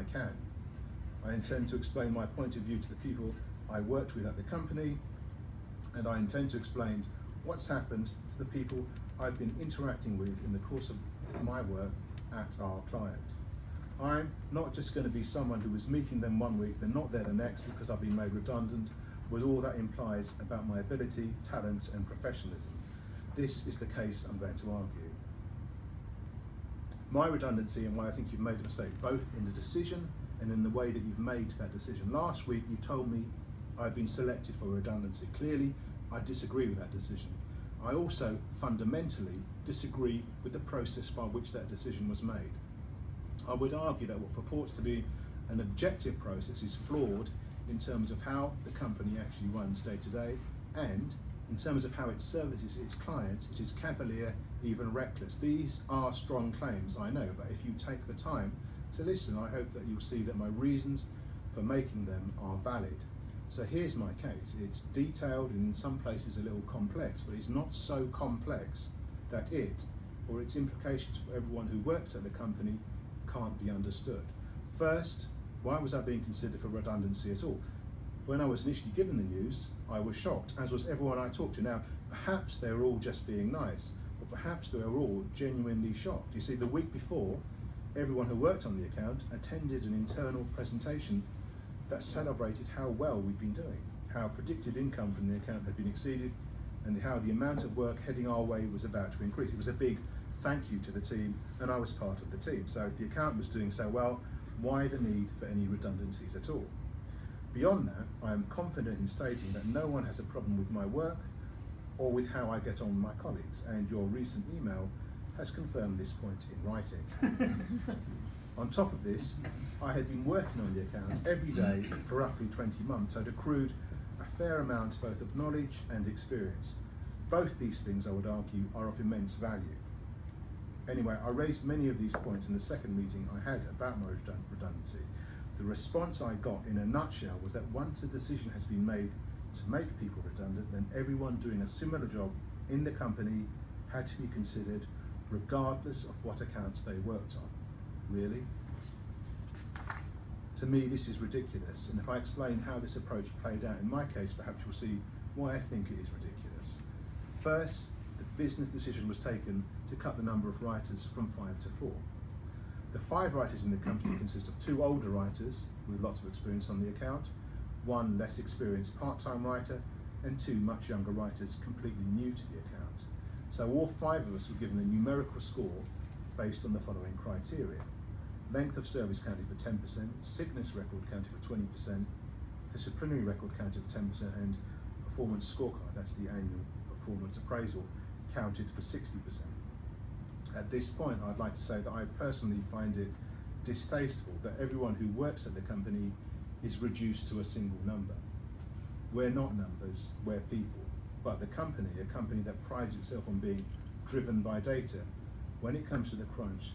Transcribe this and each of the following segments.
I can. I intend to explain my point of view to the people I worked with at the company, and I intend to explain what's happened to the people I've been interacting with in the course of my work at our client. I'm not just going to be someone who was meeting them one week, then not there the next because I've been made redundant, with all that implies about my ability, talents and professionalism. This is the case I'm going to argue. My redundancy and why I think you've made a mistake, both in the decision and in the way that you've made that decision. Last week you told me I'd been selected for redundancy. Clearly, I disagree with that decision. I also fundamentally disagree with the process by which that decision was made. I would argue that what purports to be an objective process is flawed in terms of how the company actually runs day to day, and in terms of how it services its clients, it is cavalier, even reckless. These are strong claims, I know, but if you take the time to listen, I hope that you'll see that my reasons for making them are valid. So here's my case. It's detailed and in some places a little complex, but it's not so complex that it, or its implications for everyone who works at the company, can't be understood. First, why was I being considered for redundancy at all? When I was initially given the news, I was shocked, as was everyone I talked to. Now, perhaps they were all just being nice, or perhaps they were all genuinely shocked. You see, the week before, everyone who worked on the account attended an internal presentation that celebrated how well we'd been doing, how predicted income from the account had been exceeded, and how the amount of work heading our way was about to increase. It was a big thank you to the team, and I was part of the team. So if the account was doing so well, why the need for any redundancies at all? Beyond that, I am confident in stating that no one has a problem with my work or with how I get on with my colleagues, and your recent email has confirmed this point in writing. On top of this, I had been working on the account every day for roughly 20 months. I'd accrued a fair amount both of knowledge and experience. Both these things, I would argue, are of immense value. Anyway, I raised many of these points in the second meeting I had about my redundancy. The response I got in a nutshell was that once a decision has been made to make people redundant, then everyone doing a similar job in the company had to be considered regardless of what accounts they worked on. Really? To me, this is ridiculous, and if I explain how this approach played out in my case, perhaps you'll see why I think it is ridiculous. First, the business decision was taken to cut the number of writers from 5 to 4. The 5 writers in the company consist of 2 older writers with lots of experience on the account, 1 less experienced part-time writer, and 2 much younger writers completely new to the account. So all 5 of us were given a numerical score based on the following criteria. Length of service counted for 10%, sickness record counted for 20%, disciplinary record counted for 10%, and performance scorecard, that's the annual performance appraisal, counted for 60%. At this point, I'd like to say that I personally find it distasteful that everyone who works at the company is reduced to a single number. We're not numbers, we're people. But the company, a company that prides itself on being driven by data, when it comes to the crunch,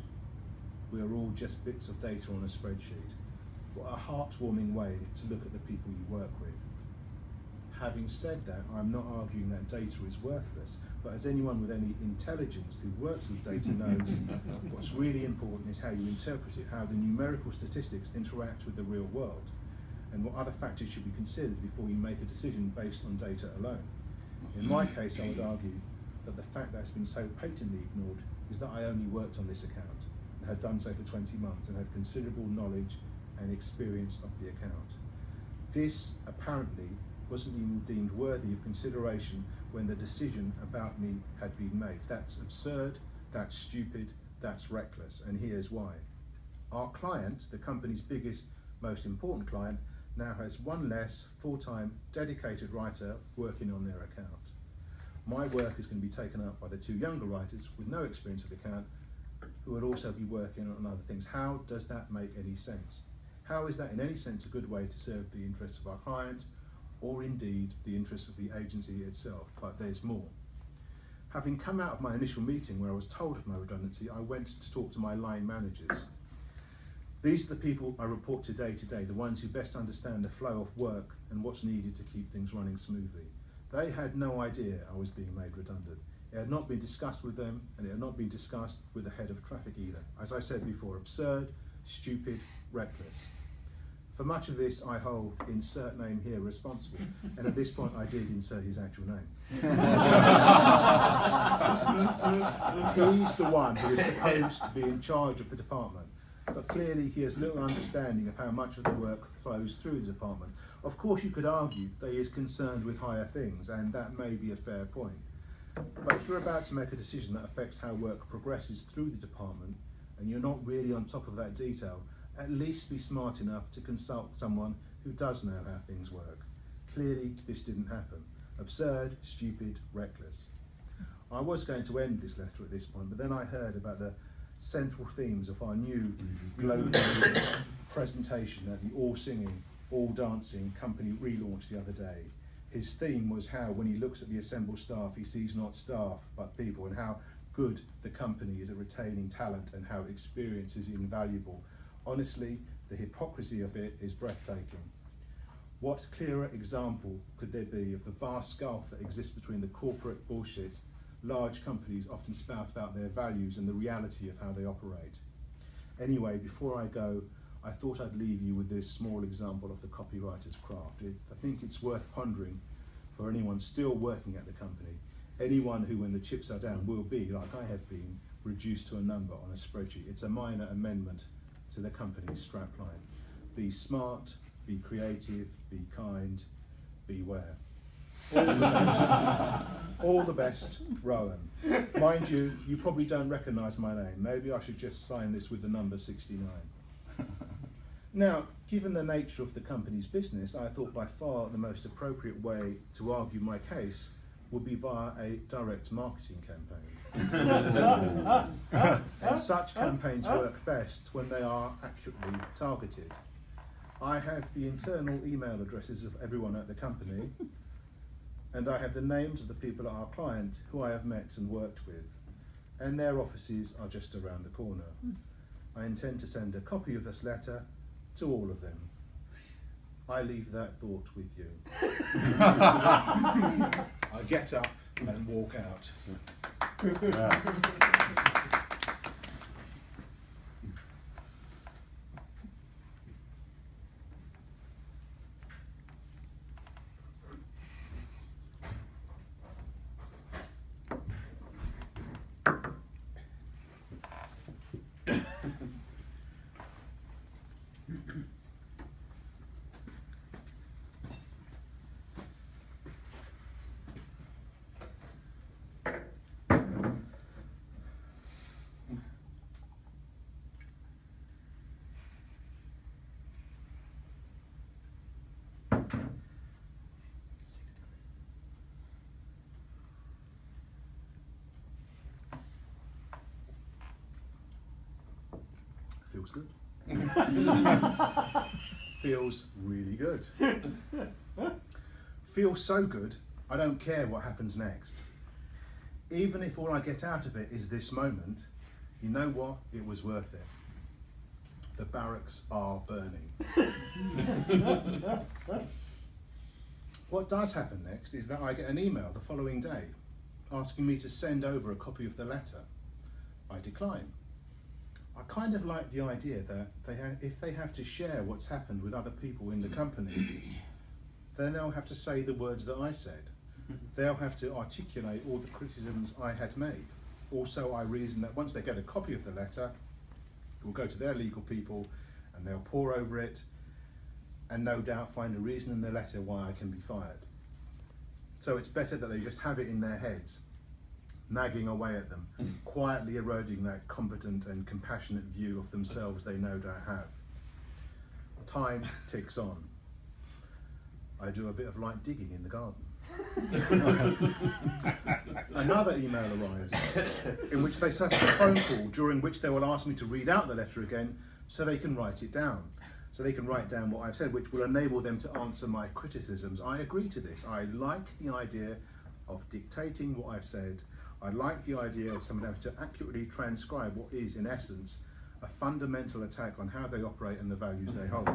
we are all just bits of data on a spreadsheet. What a heartwarming way to look at the people you work with. Having said that, I'm not arguing that data is worthless, but as anyone with any intelligence who works with data knows, what's really important is how you interpret it, how the numerical statistics interact with the real world, and what other factors should be considered before you make a decision based on data alone. In my case, I would argue that the fact that it's been so patently ignored is that I only worked on this account and had done so for 20 months and had considerable knowledge and experience of the account. This apparently wasn't even deemed worthy of consideration when the decision about me had been made. That's absurd, that's stupid, that's reckless, and here's why. Our client, the company's biggest, most important client, now has 1 less full-time dedicated writer working on their account. My work is going to be taken up by the 2 younger writers with no experience of the account who will also be working on other things. How does that make any sense? How is that in any sense a good way to serve the interests of our client, or indeed the interests of the agency itself? But there's more. Having come out of my initial meeting where I was told of my redundancy, I went to talk to my line managers. These are the people I report to day, the ones who best understand the flow of work and what's needed to keep things running smoothly. They had no idea I was being made redundant. It had not been discussed with them, and it had not been discussed with the head of traffic either. As I said before, absurd, stupid, reckless. For much of this, I hold insert name here responsible, and at this point I did insert his actual name. He's the one who is supposed to be in charge of the department, but clearly he has little understanding of how much of the work flows through the department. Of course, you could argue that he is concerned with higher things, and that may be a fair point. But if you're about to make a decision that affects how work progresses through the department, and you're not really on top of that detail, at least be smart enough to consult someone who does know how things work. Clearly, this didn't happen. Absurd, stupid, reckless. I was going to end this letter at this point, but then I heard about the central themes of our new global presentation at the all singing, all dancing company relaunch the other day. His theme was how when he looks at the assembled staff, he sees not staff, but people, and how good the company is at retaining talent and how experience is invaluable. Honestly, the hypocrisy of it is breathtaking. What clearer example could there be of the vast gulf that exists between the corporate bullshit large companies often spout about their values and the reality of how they operate? Anyway, before I go, I thought I'd leave you with this small example of the copywriter's craft. I think it's worth pondering for anyone still working at the company, anyone who, when the chips are down, will be, like I have been, reduced to a number on a spreadsheet. It's a minor amendment to the company's strapline. Be smart, be creative, be kind, beware. All the best. All the best, Rohan. Mind you, you probably don't recognise my name. Maybe I should just sign this with the number 69. Now, given the nature of the company's business, I thought by far the most appropriate way to argue my case would be via a direct marketing campaign. And such campaigns work best when they are accurately targeted. I have the internal email addresses of everyone at the company, and I have the names of the people at our client who I have met and worked with, and their offices are just around the corner. I intend to send a copy of this letter to all of them. I leave that thought with you. I get up and walk out. Feels good. Feels really good. Feels so good, I don't care what happens next. Even if all I get out of it is this moment, you know what? It was worth it. The barracks are burning. What does happen next is that I get an email the following day asking me to send over a copy of the letter. I decline. I kind of like the idea that if they have to share what's happened with other people in the company, then they'll have to say the words that I said. They'll have to articulate all the criticisms I had made. Also, I reason that once they get a copy of the letter, it will go to their legal people and they'll pore over it and no doubt find a reason in the letter why I can be fired. So it's better that they just have it in their heads, nagging away at them, quietly eroding that competent and compassionate view of themselves they no doubt have. Time ticks on. I do a bit of light digging in the garden. Another email arrives in which they set up a phone call during which they will ask me to read out the letter again so they can write it down. So they can write down what I've said, which will enable them to answer my criticisms. I agree to this. I like the idea of dictating what I've said. I like the idea of someone having to accurately transcribe what is, in essence, a fundamental attack on how they operate and the values they hold.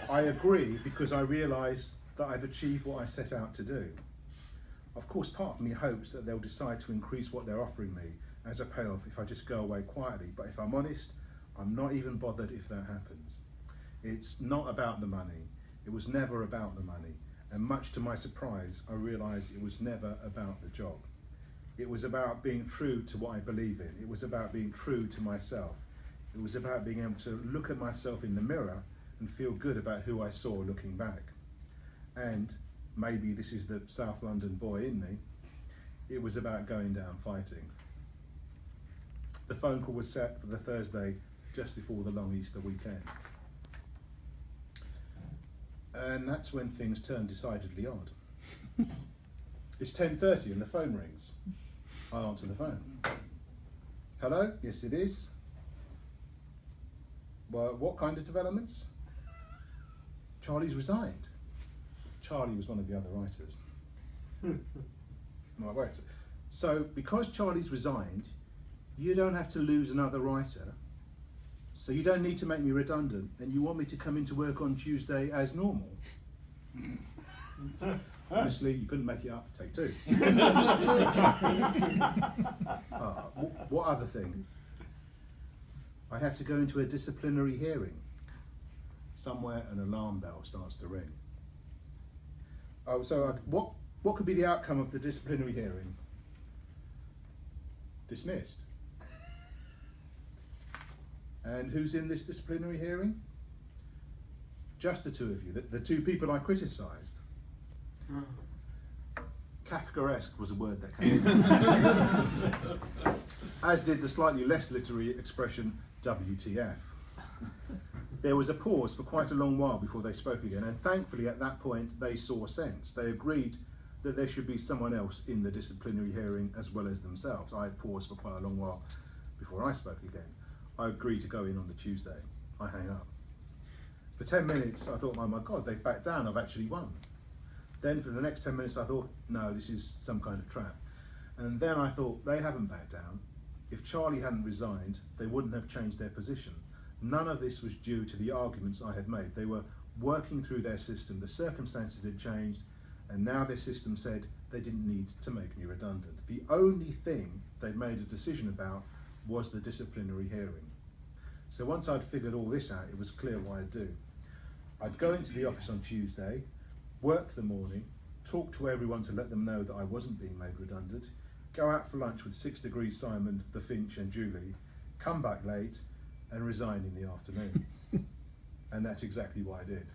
I agree because I realise that I've achieved what I set out to do. Of course, part of me hopes that they'll decide to increase what they're offering me as a payoff if I just go away quietly. But if I'm honest, I'm not even bothered if that happens. It's not about the money. It was never about the money. And much to my surprise, I realised it was never about the job. It was about being true to what I believe in. It was about being true to myself. It was about being able to look at myself in the mirror and feel good about who I saw looking back. And maybe this is the South London boy in me, it was about going down fighting. The phone call was set for the Thursday just before the long Easter weekend. And that's when things turned decidedly odd. It's 10:30 and the phone rings. I answer the phone. Hello? Yes, it is. Well, what kind of developments? Charlie's resigned. Charlie was one of the other writers. Right, wait. So, because Charlie's resigned, you don't have to lose another writer. So you don't need to make me redundant, and you want me to come into work on Tuesday as normal. Honestly, you couldn't make it up. Take two. What other thing? I have to go into a disciplinary hearing. Somewhere an alarm bell starts to ring. Oh, so what could be the outcome of the disciplinary hearing? Dismissed. And who's in this disciplinary hearing? Just the two of you, the two people I criticised. Kafkaesque was a word that came to me. As did the slightly less literary expression, WTF. There was a pause for quite a long while before they spoke again, and thankfully at that point they saw sense. They agreed that there should be someone else in the disciplinary hearing as well as themselves. I paused for quite a long while before I spoke again. I agreed to go in on the Tuesday. I hang up. For 10 minutes I thought, oh my God, they've backed down, I've actually won. Then for the next 10 minutes I thought, no, this is some kind of trap. And then I thought, they haven't backed down. If Charlie hadn't resigned, they wouldn't have changed their position. None of this was due to the arguments I had made. They were working through their system, the circumstances had changed, and now their system said they didn't need to make me redundant. The only thing they'd made a decision about was the disciplinary hearing. So once I'd figured all this out, it was clear what I'd do. I'd go into the office on Tuesday, work the morning, talk to everyone to let them know that I wasn't being made redundant, go out for lunch with 6 Degrees Simon, The Finch and Julie, come back late and resign in the afternoon. And that's exactly what I did.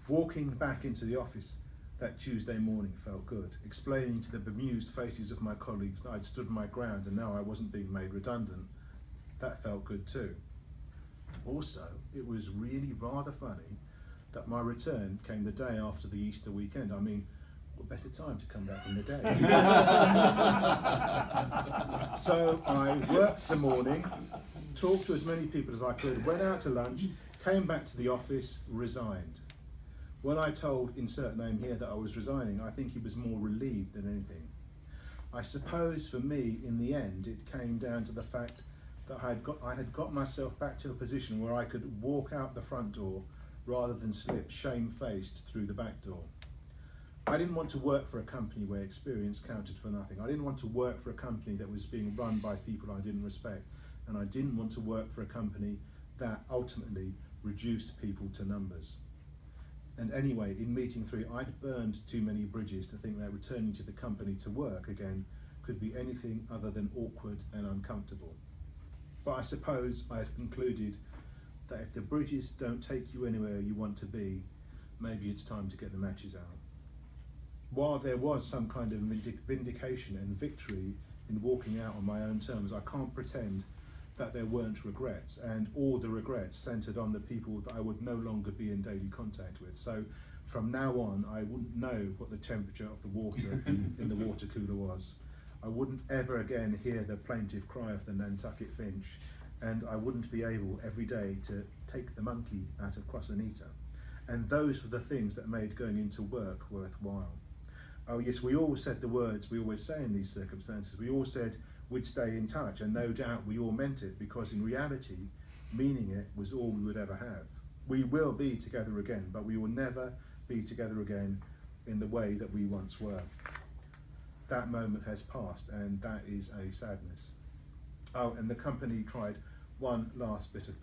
Walking back into the office that Tuesday morning felt good, explaining to the bemused faces of my colleagues that I'd stood my ground and now I wasn't being made redundant, that felt good too. Also, it was really rather funny that my return came the day after the Easter weekend. I mean, what better time to come back in the day? So I worked the morning, talked to as many people as I could, went out to lunch, came back to the office, resigned. When I told insert name here that I was resigning, I think he was more relieved than anything. I suppose for me, in the end, it came down to the fact that I had got myself back to a position where I could walk out the front door rather than slip shamefaced through the back door. I didn't want to work for a company where experience counted for nothing. I didn't want to work for a company that was being run by people I didn't respect. And I didn't want to work for a company that ultimately reduced people to numbers. And anyway, in meeting 3, I'd burned too many bridges to think that returning to the company to work again could be anything other than awkward and uncomfortable. But I suppose I had concluded that if the bridges don't take you anywhere you want to be, maybe it's time to get the matches out. While there was some kind of vindication and victory in walking out on my own terms, I can't pretend that there weren't regrets, and all the regrets centred on the people that I would no longer be in daily contact with. So from now on, I wouldn't know what the temperature of the water in the water cooler was. I wouldn't ever again hear the plaintive cry of the Nantucket finch, and I wouldn't be able every day to take the monkey out of Crossonita. And those were the things that made going into work worthwhile. Oh yes, we all said the words we always say in these circumstances. We all said we'd stay in touch, and no doubt we all meant it, because in reality, meaning it was all we would ever have. We will be together again, but we will never be together again in the way that we once were. that moment has passed, and that is a sadness. Oh, and the company tried one last bit of